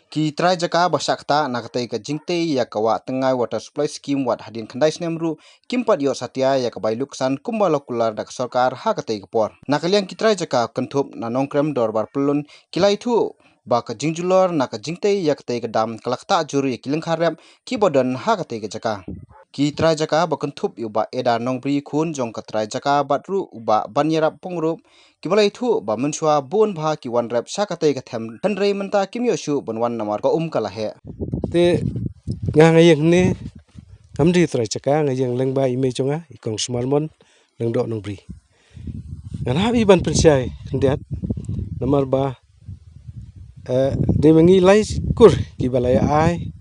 Ki try jaka basakta nakatay ka jingte ya kawa tengay water supply scheme wat hadin khandai snemru kimpat yo satya ya kabay luksan kumbalokular dak sarkar hakatay kapor. Nakaliang ki try jaka kentup nanongkrem dorbar pelun kilai thu ba ka jingjulor naka jingte ya katay kadam kalakta juri kileng kharep ki bodan hakatay ka jaka. Ki try jaka bakentup uba eda nongbri khun jong ka try jaka batru uba banyarap pongrup kibalai thu ba mensua bon bha ki wan rep sakatay ka them thandrei menta kimyo shu bonwan namar ko kala he te ngayeng ne kamdi try jaka ngayeng lengba ime chonga ikong smarmon lengdo nongbri ngana bi ban pensai ndiat namar ba de mengi lai kur ki balai ai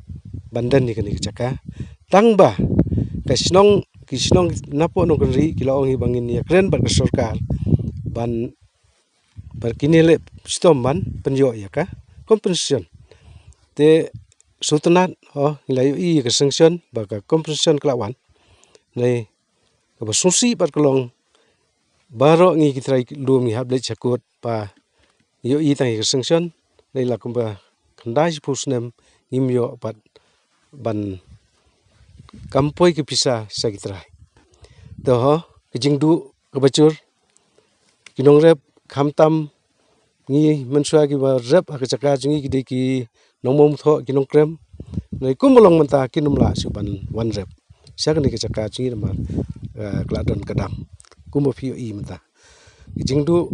bandan ni kani jaka tang ba kisnong napo no kri kilaong ibangin ya kren bar sarkar ban berkinile stom ban penyo ya ka compensation te sultanat ilayu i ka sanction ba ka compensation klawan nei ka susi bar kolong baro ngi kitrai lu mi hable chakut pa yo i tang ka sanction nei la kumba khandai pusnem imyo pat ban kampoi ke pisa sagitrai to kijingdu kebacur kinong rep khamtam ngi mensua ki ba rep akachaka jingi kidi ki nongmom tho kinong krem nei kumolong menta kinumla suban one rep sakni kachaka jingi ma kladon kadam kumo phi i menta kijingdu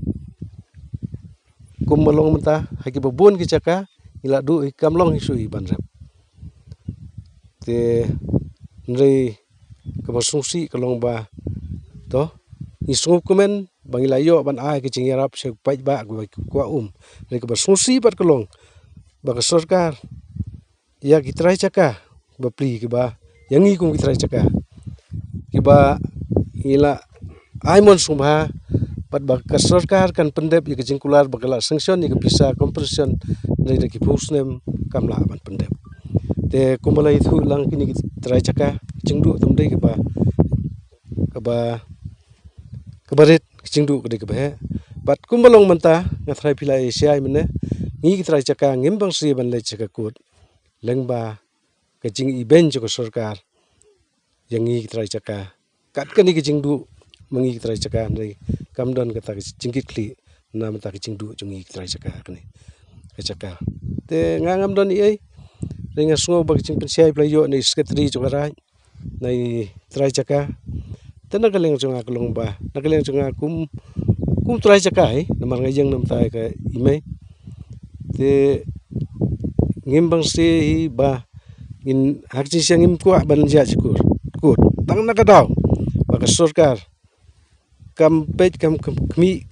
kumolong menta haki babun ki chaka ila du kamlong isui ban rep te nrei kabasungsi kalong ba to isung kumen bangila yo ban ai ke jingyarap se pai ba kwa nrei kabasungsi bat kalong ba ka sarkar ya kitrai chaka ba pli ki ba yangi kum kitrai chaka ki ba ila aimon sumha bat ba ka sarkar kan pendep ya jingkular bakala sanction ya bisa compensation nrei ki pusnem kamla ban pendep te kumalai thu lang kini trai chaka jingdu tumdei ke ba kabaret jingdu ke ba bat kumbalong menta ngathrai pilai siai mene ngi trai chaka ngimbang si ban le chaka kut lengba ke jing iben jo sarkar yang ngi trai chaka kat kani ke jingdu mangi trai chaka nei kamdon kata jingkit kli na menta ke jingdu jungi trai chaka kani ke chaka te ngangam don i ringa sungo bag jing pensiai playo nei secretary jogarai nei trai chaka tena kaleng jonga kalong ba nakaleng jonga kum trai chaka namar ngajeng nam tai ka ime te ngimbang si ba in hakji sangim ko ban ja sikur kut tang nakadaw baka sarkar kam pet kam kmi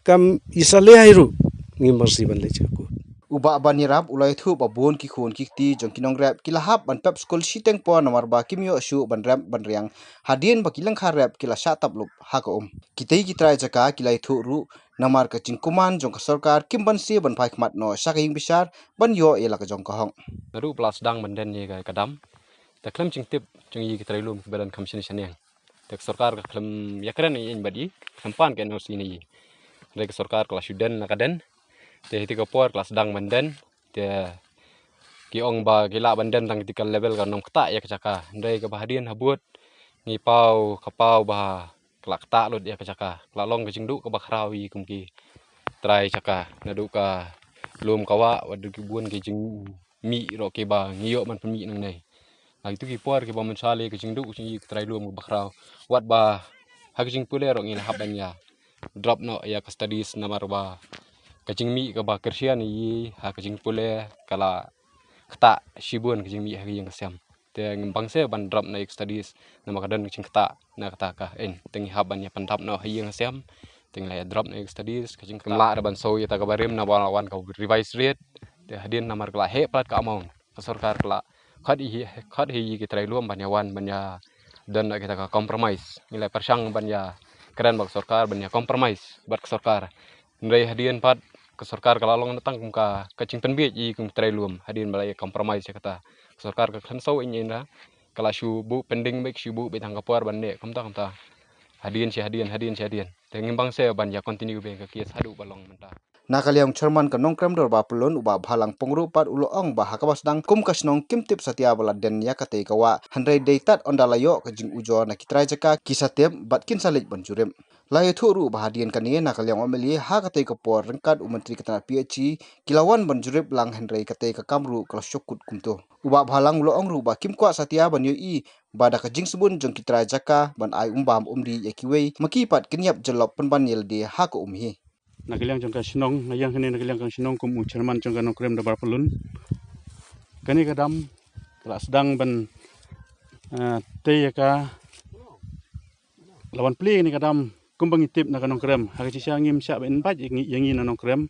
kam isale hairu ngimbang si ban le chakut uba banyarap ulai thu ba bon ki khun ki ti jong kinong rep kilahap ban pep school siteng po namar ba kimyo shu ban rep ban riang hadien ba kilang kharep kila shatap lup haka kitei kitrai jaka kilai thu ru namar ka cingkuman jong ka sarkar kimban si ban phai khmat no saking bisar ban yo ela ka jong ka hong ru plus dang banden ye ga kadam ta klem cing tip jong yi kitrai lum badan kamsin saneng ta sarkar ka klem yakran yin badi kempan ke no sini rek sarkar kelas student nakaden te hitika por kelas dang banden te ki ong ba gila banden tang tikal level ka nom kta ya kacaka ndai ka bahadien habut ngi pau kapau ba kelak ta lut ya kacaka lalong ke jingdu ka bakrawi kumki trai caka nadu ka lum kawa wadu ki buan ke jing mi ro ke ba ngiyo man pemi nang nei itu ki por ke ba mensale ke jingdu sing trai lum bakraw wat ba hak jing pule ro ngin haban ya drop no ya ka studies namar ba kacing mi ka ba kersian yi ha kacing pule kala kata shibun kacing mi ha yang kesam te ngembang se ban drop na studies nama kadan kacing kata na kata ka tengi haban ya pandap no ha yang kesam teng la drop na studies kacing kala ban so ya ta kabarim na wan ka revise rate te hadin namar kala he plat ka amount sarkar kala khat hi ki trai luam ban ya wan ban ya dan kita ka compromise nilai persang ban ya keren bak sarkar ban ya compromise bat sarkar ndai hadin pat ke sarkar kala long natang kum ka kacing penbiet i kum trai luam hadin balai compromise ya kata sarkar ka khan so in na kala shu bu pending make shu bu betang kapor ban ne kamta hadin si hadin te ngimbang se ban ya continue be ka kias hadu balong menta Nakaliang chairman ka nongkrem dor ba pelun uba bhalang pongru pat ulo ong ba hakabas dang kum kasnong kimtip satia bala den ya kate kawa handrai deitat ondalayo ka jing ujo na kitrai jaka kisatep bat kin salik banjurem lai thuru ba hadian kanie nakaliang omeli ha kate ka por rengkat menteri ketana PHC kilawan banjurep lang handrai kate ka kamru kala syokut kumto uba bhalang ulo ong ru ba kimkwa satia banyo i bada ka jing subun jong kitrai jaka ban ai umbam umri yakiwei makipat kenyap jelop penban yelde ha ko umhi Nakiliang jangka sinong ngayang kini nakiliang kang sinong kum chairman jangka nongkrem da barpelun kani kadam kala sedang ban te ka lawan pli ni kadam kum bangitip na nongkrem ha ci ngim sya ben baj yangi na nongkrem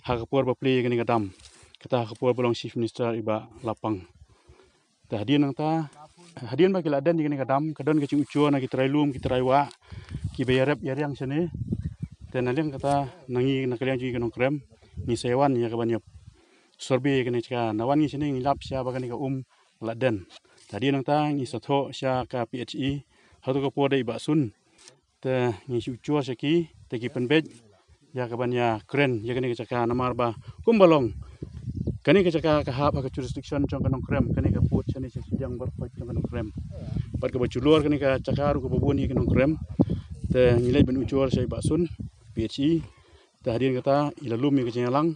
ha kapur ba pli kani kadam kata kapur bolong chief minister iba lapang ta hadian nang ta hadian ba kila dan kani kadam kadon ke ucuo na kitrai lum kitrai wa ki bayarep yang sini dan aliang kata nangi nakaliang juga nongkrem ni sewan ya kabanyak sorbi kene cika nawan ni sini ngilap sia bagani ka laden tadi nang ta ni satho sia ka PHE hatu ka pode iba sun te ni chuchua seki te ki penbej ya kabanya kren ya kene cika namar ba kumbalong kani ka cika ka hap ka jurisdiction jong nongkrem kani ka put sini sidang berpot jong nongkrem pat ka baculuar kani ka cakaru ka babun ni nongkrem te ngilai ben ucuar sai ba sun PHE hadirin kata ilalum yang kecengalang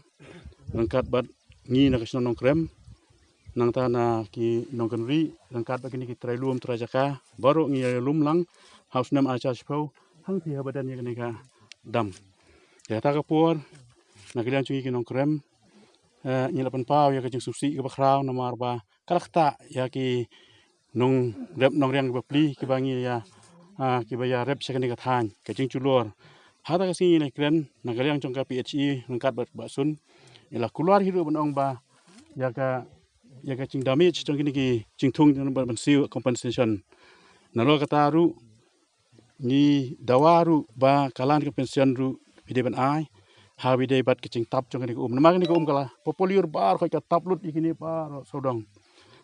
rangkat bat ngi nak kesno nongkrem nang tanah ki nongkenri rangkat begini ki trailum trajaka baru ngi ilalum lang haus nam acha spau hang ti badan yang ka dam ya ta kapur nak kalian cungi ki nongkrem ngi lapan pau ya kecing susi ke bakrau namar ba kalakta ya ki nong rep nong riang bapli ki bangi ya ki baya rep sekani ka than kecing culur hata kasi ni kren nakaliang jongka PHE rangkat basun ila keluar hidup benong ba ya ka cing damage jong kini ki cing tung jong ban siu compensation nalo kata ru ni dawaru ba kalan compensation ru bide ban ai ha bide bat kicing tap jong kini nama kini kala populiur bar ko ka taplut ikini bar sodong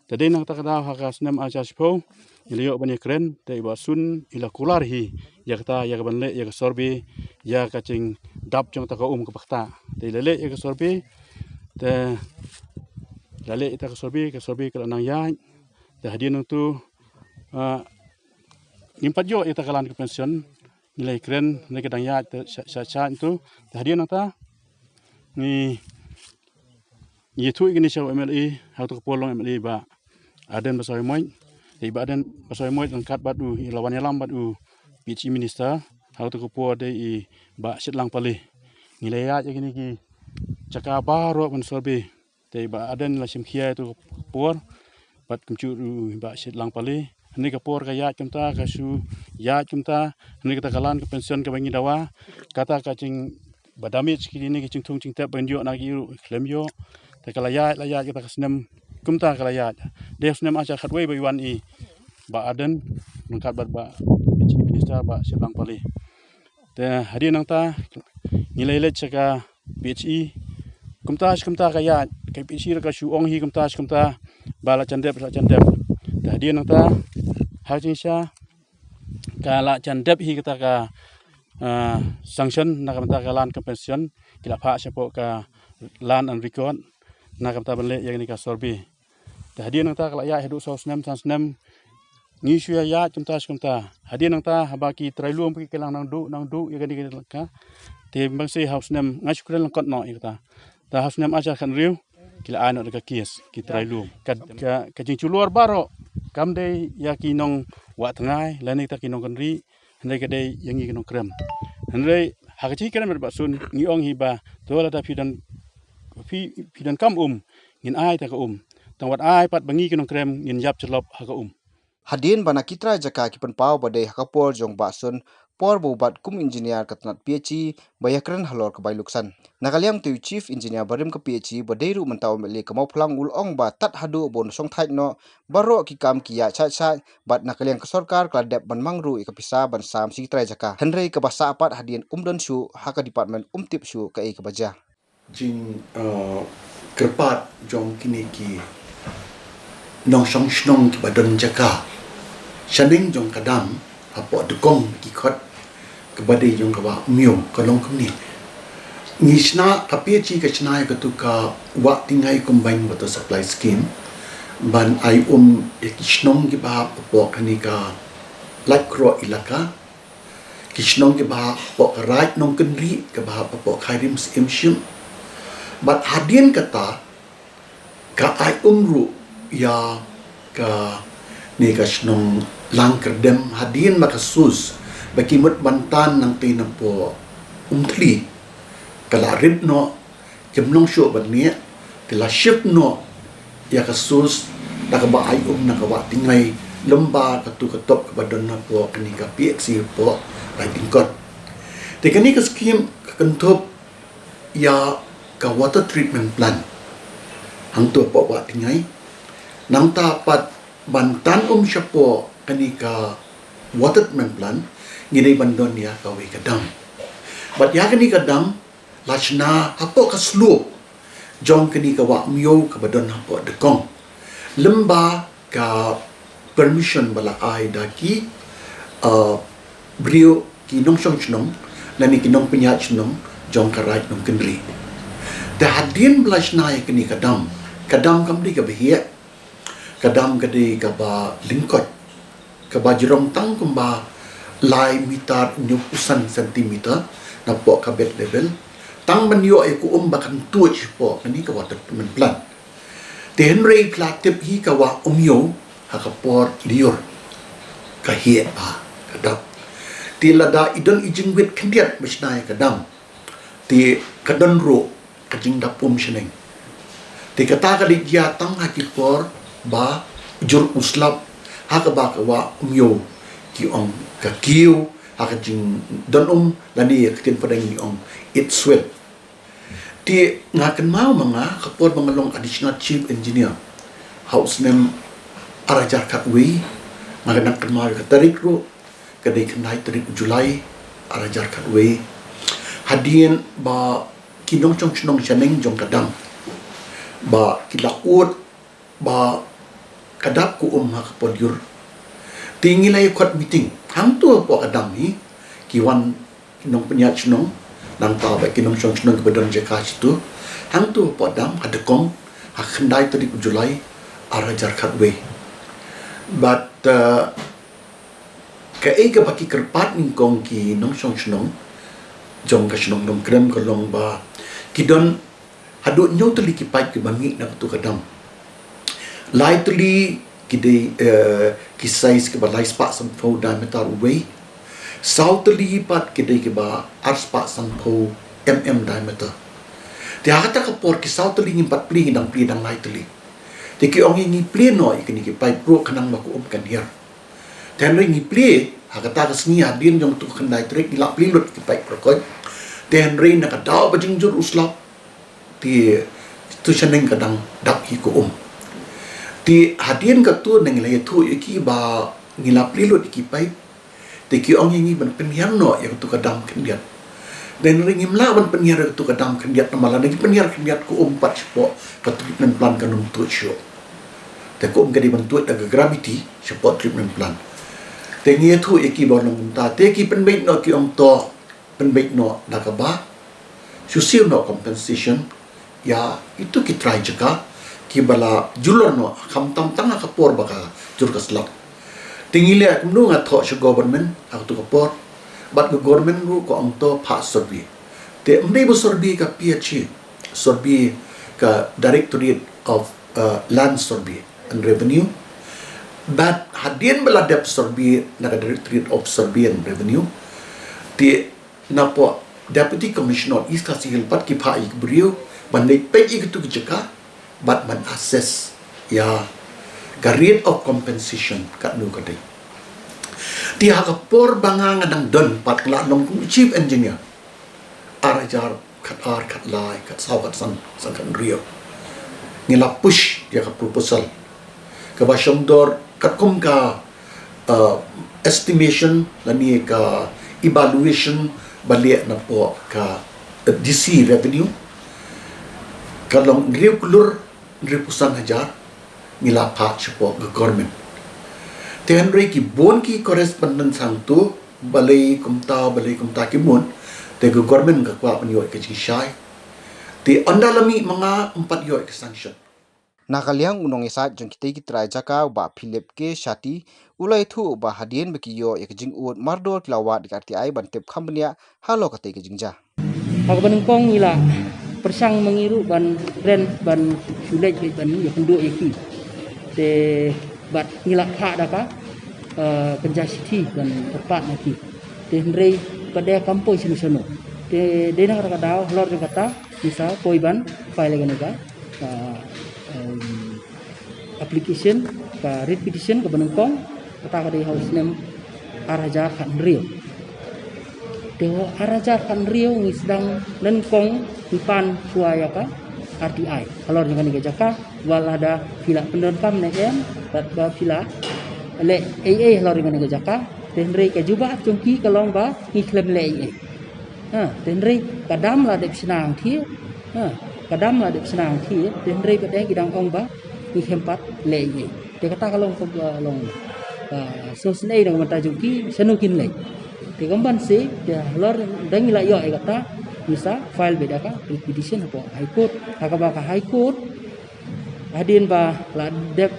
tadi nang takada haka snem aja spo ilio bani kren te basun ila keluar hi ya kata ya ban le ya sorbi ya kacing dap jong taka ke pakta te lele ya sorbi te lele ita ke sorbi kalau nang ya te hadian tu nimpat jo ita kalan ke pension nilai keren nilai kedang ya te sya itu te hadian ta ni itu ini sya MLE hatu polong MLE ba aden basoi moy te baden basoi moy lengkat batu lawan yalam batu PHE minister hatu ko de i ba sitlang pali nilai ya gini ki caka baro men sorbe te ba aden la simkhia itu por bat kumcu ba sitlang pali ni ka por ka ya cumta ka su ya cumta ni kita kalan ke pension ke bangi dawa kata ka cing badamage kini ni cing tung cing tap banjo na gi klem yo te kala ya la ya kita kasnem kumta kala ya de snem acha khatwei ba wan i ba aden mengkat ba minister ba sitlang pali te hari nang ta nilai le chaka PHE kumta ka ya ke PHE ka su ong hi kumta bala chandep te hari nang ta hajing sha kala chandep hi kita ka sanction na kamta ka lan compensation kila pha sepo ka lan and record na kamta banle yang ni ka sorbi te hari nang ta kala ya hedu so snem ngi shu ya kumta hadi nang ta habaki trailum ki kelang nang du ya gani ka te bang se house nem ngai shukran lang kot no ikta ta house nem aja kan riu kila ano ka kies ki trailum ka jing chuluar baro kam de ya ki nong wa tngai lani ta ki nong kan ri handai ka de yang ngi nong krem handai hakachi krem ba sun ngi ong hi ba to la ta fidan kam ngin ai ta ka tang wat ai pat bangi ki nong krem ngin yap chlop ha ka Hadin bana kitra jaka ki penpau badai hakapor jong basun por bubat kum engineer katnat PHE bayakran halor ke bailuksan nakaliam tu chief engineer barim ke PHE badai ru mentau mele kemau plang ul ong ba tat hadu bon song thait no baro ki kam ki ya cha bat nakaliam ke sarkar kladep ban mangru ke pisa ban sam si kitra jaka henrei ke basa apat hadin umdon shu haka department umtip shu ke ke baja jing kerpat jong kini ki nong song snong ki badon jaka Shanding jong kadam apa dukong ki khot kebadi jong kawa miu kalong kuni ngisna kapia ka chnai ka tu ka wa tingai combine water supply scheme ban ai kishnong ki ba po kani ka lakro ilaka kishnong ki ba po right nong kenri ka ba po khairim simshim bat hadien kata ka ai ru ya ka ni ka shnong lang kerdem hadien makasus bagi mut bantan nang tinapo umtli kala rib no jemnong syo ban ni tila ship no ya kasus nakaba ay nakawa tingay lemba katu ketop kepada na po kani ka PXC po writing code te kani ka scheme kentop ya ka water treatment plant hang tu po wa tingay nang tapat bantan siya po kani ka water treatment plant ngini bandon ya ka we kadam but ya kani kadam lachna apo ka slope jong kani ka wa myo ka badon apo dekong lemba ka permission bala ai daki brio ki nong song chnong lani ki nong penya chnong jong ka right nong kendri ta hadin blashna ya kani kadam kam di ka behia kadam ka di ka ba lingkot ka ba jerong tang kumba lai mitar nyupusan sentimeter na po ka bed level tang manyo ay ku bakan tuch po kani ka water treatment plant ten rei platip hi ka wa umyo ha ka por lior ka hi pa kadap ti lada idon ijingwit kendiat mesnai kadam ti kadon ro kajing dapum sheneng ti kata ka di dia tang ha ki por ba jur uslap ha ka ba ka wa umyo ki ong ka kiu ha ka jing don lani ketin padang ni ong it swell ti ngakan mau mga kapor mga long additional chief engineer house name arajar katwi ngakan mau ka tarik ro kadai kanai tarik Julai arajar katwi hadien ba kinong chong chnong chaneng jong kadam ba kilaut ba kadap ku ha kapor yur tingilay kot meeting hang tu po kadam ni kiwan kinong penyat chnong nang ta ba kinong chong chnong badon jeka tu hang tu podam hadekong hakndai tadi Julai arajar khatwe but ka ega baki kerpat ning kong ki nong chong chnong jong ka chnong dom krem ko long ba kidon hadu nyo tali ki pai ki bangi na tu kadam lai tali kide ki size ke ba lai spa sam fo diameter way southly pat kidai ke ba arspa sampo diameter dia kata ke por ki southly ngim pat pli dang lightly ti ki ong ngi pli no ikini ki pai pro kanang ba ku kan hier ten ri ngi pli ha kata ka sngi adin jong tu kan dai trek ila pli lut ki pai pro ko ten ri na ka daw ba jing jur uslap ti tu chaneng kadang dak hi ko ti hadien ka tu nang le tu ki ba ngila pli lut ki pai tiki ong ini ban penyiar no yang tu kadam kendiat dan ringim la ban penyiar tu kadam kendiat malah lagi penyiar kendiat ku umpat sepo treatment plan kanum tu syo te ku gadi ban tu daga gravity sepo treatment plan te ngi tu iki ba long ta te ki penbait no ki ong to penbait no daga ba susil no compensation ya itu ki try jaka ki bala julor no kham tam tanga ka por baka jur kaslak tingile ak mnu nga tho shu government ak tu kapor but the government ru ko ang to pa survey te mbe bo survey ka PHC survey ka Directorate of Land Survey and Revenue but hadien bala dep survey na ka Directorate of Survey and Revenue te na po Deputy Commissioner is ka sihil pat ki pa ik brio bandai pe ik tu jaka but man assess ya ka rate of compensation kat nu kadai dia ka por banga ngadang don pat la nong chief engineer arajar kat lai kat saw kat san kan rio ngila push dia ka proposal ka ba dor kat kum ka estimation lani ka evaluation balik na po ka DC revenue kalong rio kulur ribusan hajar ngila pa po ke government ten rei ki bon ki correspondent sang tu balai kumta ki mon Te ke government ka kwa penyo ke jishai. Te andalami mga 4 yo ke sanction. Nakaliang unong isa jong kitay kitray jaka ba Philip ke Shati ulai thu ba hadien bekiyo yak jing ut mardol klawa di RTI bantep khambnia halo katay ke jingja. Ako banengkong ila persang mengiru ban ren ban sulai ban ya penduk iki. Te bat ngila kha daka penja city ban tepat naki. Te hendrei pada kampung sinu-sinu. Te dena kata dau lor kata bisa koi ban file ganega application ka read petition ke benengkong kata ka house name Araja Khan Rio. Dewa Araja Khan Rio ni sedang nengkong ipan suaya ka RTI. Kalau dengan ni jaka wal ada pila pendekam ne bat ba pila le AA kalau dengan ni jaka tenrei ke juba jongki kalong ba ni klem le AA. Tenrei kadam la de senang thi. Kadam la de senang thi tenrei pada gidang ong ba ni hempat le AA. Dia kata kalong ko long so snei dengan mata jongki senukin le. Di gambar sih, dia lor dan nilai yo kata bisa file beda ka petition apa high court, hakabaka high court hadin ba la dep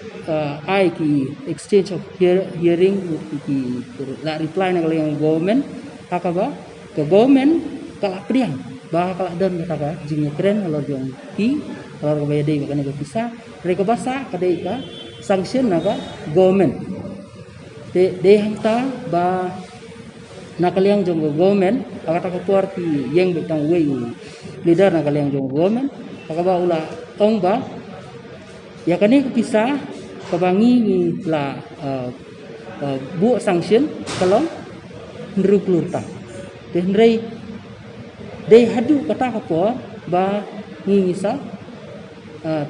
ai ki exchange of hearing ki la reply na yang government hakaba ke government kala priang ba kala don kata ka jing keren lor jong ki lor ka bayade ba kana bisa mereka basa kadai ka sanction na ka government de hanta ba nakaliang jong government akata kepuar ki yang betang wei leader nakaliang jong government akaba ula ong ba ya kani bisa kabangi ni la bu sanction kalong nruklur ta tenrei de hadu kata kepuar ba ni misa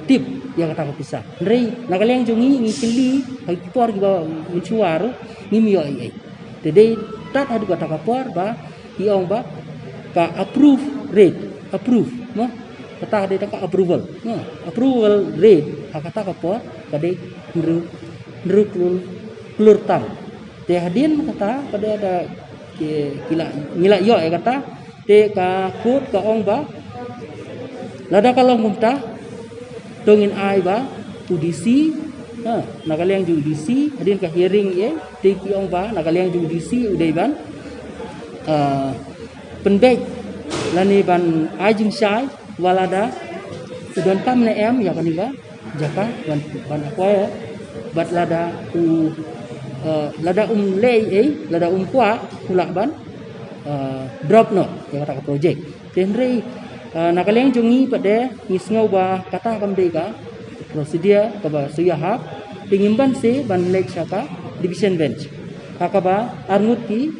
tip ya kata bisa rei nakaliang jong ni kili kepuar ki ba mencuar ni mio ai de tat hadu kata kapor ba iong ba ka approve no kata de ka approval no approval rate kata kapor kade nru klur tam te hadin kata pada ada kila ngila yo kata te ka kut ka ong ba lada kalong mumta dongin ai ba udisi nakaliang judisi hadin ka hearing ye te ki ong ba nakaliang judisi udai ban penbek lani ban ajing sai walada sudan kam ne em ya kaniga jaka ban akwa bat lada lei lada kwa pula ban drop no ya kata project tenrei nakaliang jungi pada ngisngau ba kata kam dei ka prosedur kaba suyahap pengimban se ban lek saka division bench kakaba arngut ki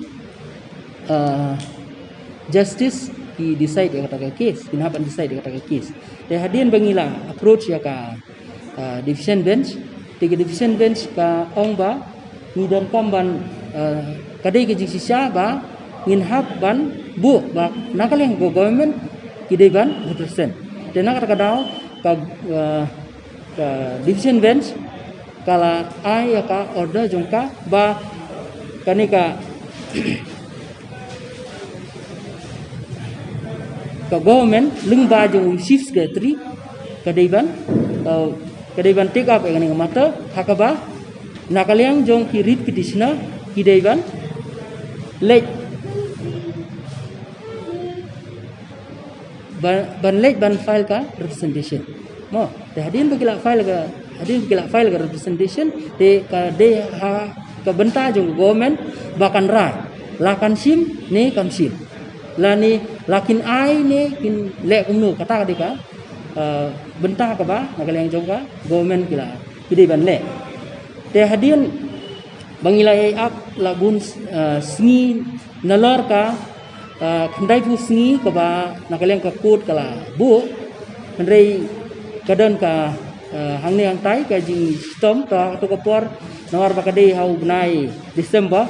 justice ki decide kata case kinapan decide kata case te hadin bangila approach ya ka division bench tiga division bench ka ong ba ni dan kamban kadai ke jisya ba nginhap ban bu ba nakaleng government kidai ban represent te nak kata kadau ka division bench kala ai ka order jongka ba kanika ka government lengba jong chief secretary kadaiban take up kanika mata hakaba nakaliang jong ki read petitioner kidaiban late ban late ban file ka representation mo te hadin bagila file ka representation te ka de ha ka benta jong government bakan rai lakan sim ne kam sim lani lakin ai ne kin le kumnu kata ka benta ka ba nakaliang jong ka government kila kidai ban le te hadin bangilai ap lagun sngi nalor ka khandai pu sngi ka ba nakaliang ka kut kala bu handrei kadon ka hang ni hang tai ka jing stom to kapor nawar bakade hau benai Desember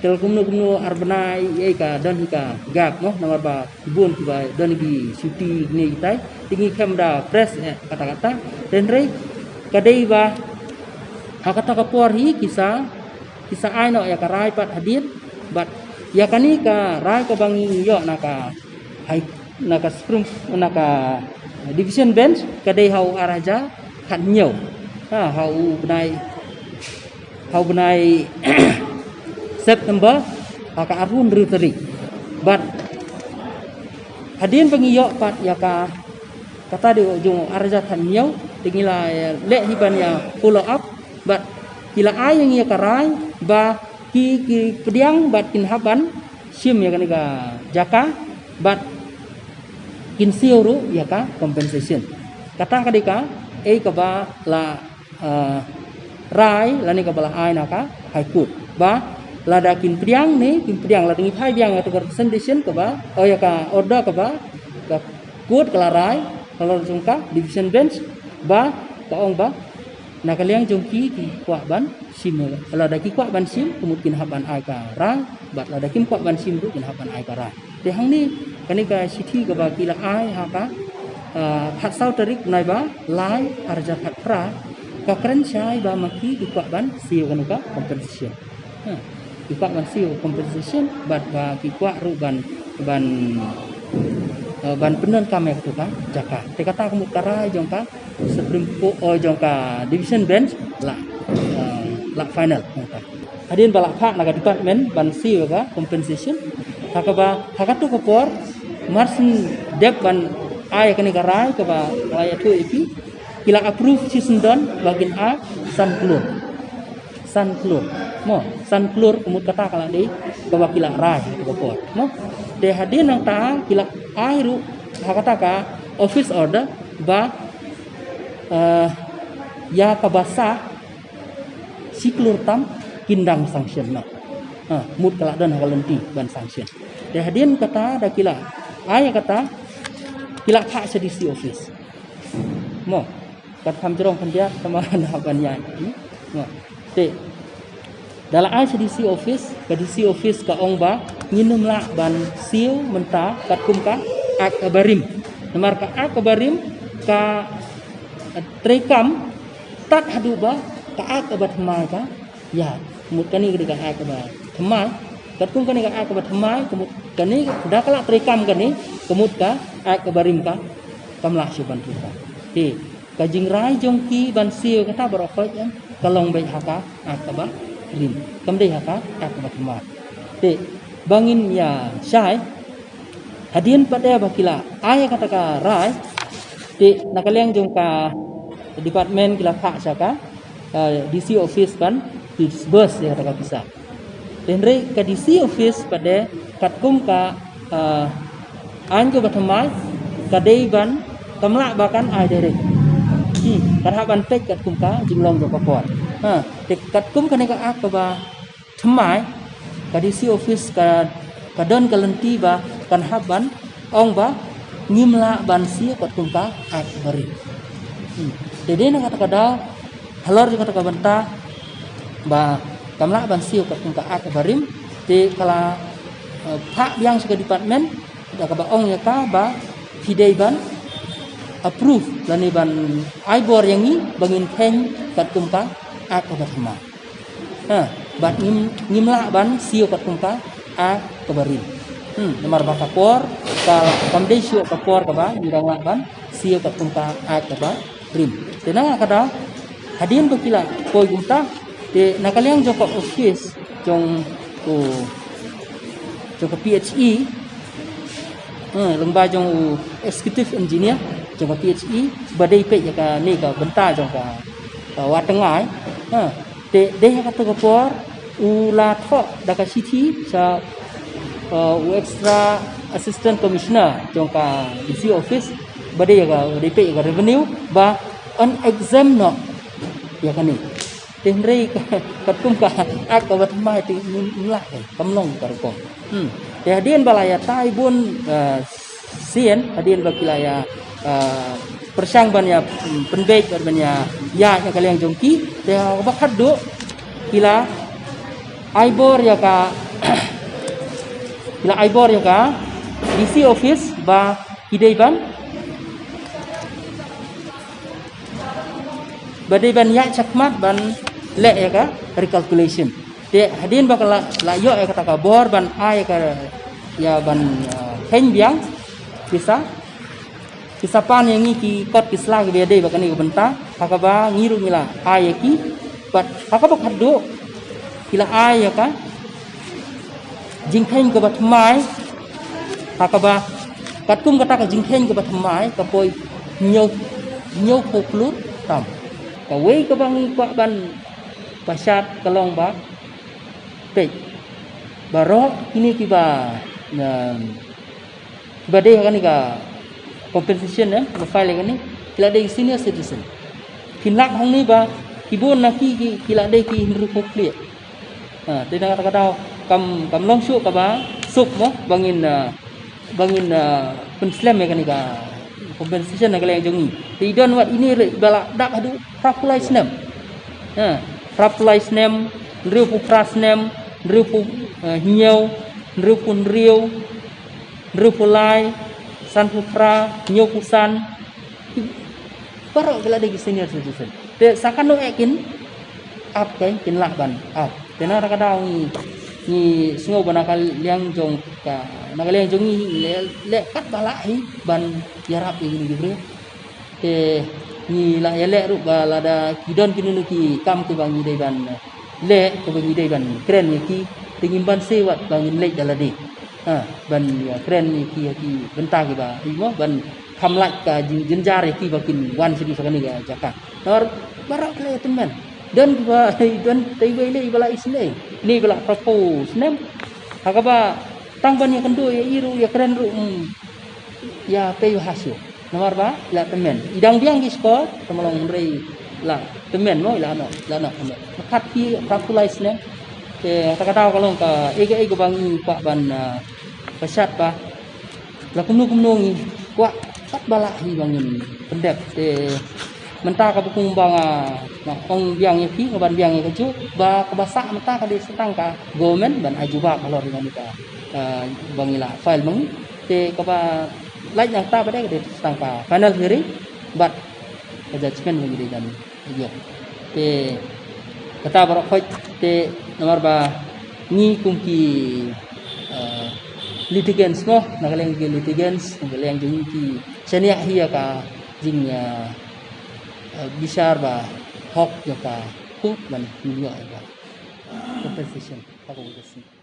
tel kumnu arbnai ye ka don ka gap no nawar ba bun ba don gi cuti ni tai tingi kamda press kata-kata dan rei kadai ba kata kapor hi kisah ai no ya karai pat hadin bat ya kani ka rai ka bangi yo naka hai naka spring naka division bench ka dei hau araja khat nhiều hau benai September ka arun ruteri but hadin bangi yo pat ya ka kata di ujung araja khat nhiều tingila le hiban ya follow up but kila ai yang ia karai ba ki pediang bat kin haban sim ya kan ga jaka bat kin siuru ya ka compensation kata kadika ka ba la rai la ni ka bala ai na ka hai kut ba la da kin pediang la tingi phai biang atau representation ka ba ya ka order ka ba ka kut ka la rai kalau jungka division bench ba ka ong ba na kaliang jongki ki kwa ban sim la da ki kwa ban sim kemudian haban ai ka rang bat la da kim kwa ban sim tu kin haban ai ka rang te hang ni kani ka sithi ka ba ki la ai ha ka phat sau tarik nai ba lai arja phat pra ka kran chai ba maki ki kwa ban siu kan ka compensation ki kwa ban siu compensation bat ba ki kwa ru ban penan kami tu kan jaka te kata kamu karai jongka supreme jongka division bench la final hadin balak phak naga department ban siu ka compensation haka tu kapor marsin dep ban ai kani karai ka ba laya tu ipi kila approve season don bagin a san klur kemut kata kala dei ka ba kila rai kapor no de hadin nang ta kila airu hakata ka office order ba ya kabasa siklur tam kindang sanction na mut kala dan hakalenti ban sanction de hadin kata da kila ai kata kila ka sedisi office mo kat tham jerong kan dia sama na ban yan mo te dalam ai sedisi office ka ong ba nginum la ban siu menta kat kum ka ak barim namar ka ak barim ka trekam tat hadu ba ka ak ba thmai ka ya mut kani ka ak ba thmai kat kum kani ka ak ba thmai kemut kani da kala trekam kani kemut ka ak barim ka kamla si ban tu ka ti ka jingrai jongki ban siu kata barokot yang kalong bai haka ak ba rim kamdei haka ak ba thmai ti bangin ya syai hadin pada bakila ai kata ka rai di nakaliang jongka department kila kha saka DC office ban disburse ya kata bisa tenre ka DC office pada katkum ka an ko batamai ka dei ban kamla bakan ai dere kan haban pek katkum ka jinglong jo kapor te katkum ka ne ka ak ba thamai ka DC office ka don kalenti ba kan haban ong ba ngimla ban si kot kumka ak bari dede na kata kada halor kata ka banta ba kamla ban si kot kumka ak barim te kala phak yang suka department da ka ba ong ya ka ba pidei ban approve lani ban aibor yang ni bangin pen kat kumka ak bathma bat ngimla ban siu kat kumka a kabarin namar ba kapor ka kamdei siu kapor ka ba dirang la ban siu kat kumka a ka rim tena kada hadin bakila koi gumta te nakaliang joko office jong joko PHE lengba jong executive engineer jong PHE badai pe ya ka ni ka benta jong ka wa tengai te deh kata kapor ula tho daka city sa extra assistant commissioner jongka DC office badai ga DP ga revenue ba an exam no ya kan ni tenrei katum ka ak ka batmai ti mulah kamlong karko te hadin balaya tai bun sien hadin bakilaya persang ban ya penbej ban ya ya kalian jongki te ba khaddu kila aibor ya ka kila aibor ya ka DC office ba hidai ban badai ban ya chakmat ban le ya ka recalculation te hadin bakal la yo kata ka bor ban ai ka ya ban hen biang bisa pan yang ki kot kisla ki bede bakani ko benta hakaba ngiru ngila ai ki bat hakaba khaddo kila ai ya ka jingkhen ko bat mai hakaba katum kata ka jingkhen ko bat mai ka poi nyau poklut tam ka wei ka bang ko ban pasat kalong ba te barok ini kiba deh kan ni ka compensation ba file kan ni kila deh senior citizen kinlak hong ni ba kibon na ki kila deh ki hinru poklit te na kata kam long shu ka ba sup mo bangin penslam kan ni ka compensation na kala jongi ti don wat ini bala dak adu rapulai snem rapulai snem riu pu prasnem riu pu hiau riu pun riu riu pu lai san pu pra hiau pu san parok kala de senior citizen te sakan no ekin ap kai kin lak ban ap te na ka daw ni sngo banakal liang jong ka nakaliang jong ni le kat bala hi ban yarap ini gibre te ni la yale ru bala da kidon kinunu ki kam ke bangi dei ban le ke bangi dei ban kren ni ki tingin ban sewat bangin le dala de ban ya kren ni ki benta ki ba imo ban kamlak ka jinjar ki bakin wan sidi sakani ga jaka nor barak le teman dan ba dan tei le bala isne ni bala propose nem hakaba tang ban ya kendo ya iru ya kren ru ya pe hasil nomor ba la temen idang biang gi skor temalong rei la temen mo la no kat ki propulais ne te kata kalong ka ega bangi pak ban pesat ba la kumnu ngi kwa kat bala hi bangin pendek te menta ka bukung banga na ong biang ya ki ban biang ya keju ba kabasa menta ka di setang ka gomen ban ajuba kalor dengan ka bangila file meng te ka ba like yang ta pada ke tangka final hearing but judgment bagi dia dan dia te kata barok te nomor ba ni kumki litigants no nagaleng litigants nagaleng jeng ki senia hiya ka jingnya bisar ba hok ya ka kut ban milio ba compensation apa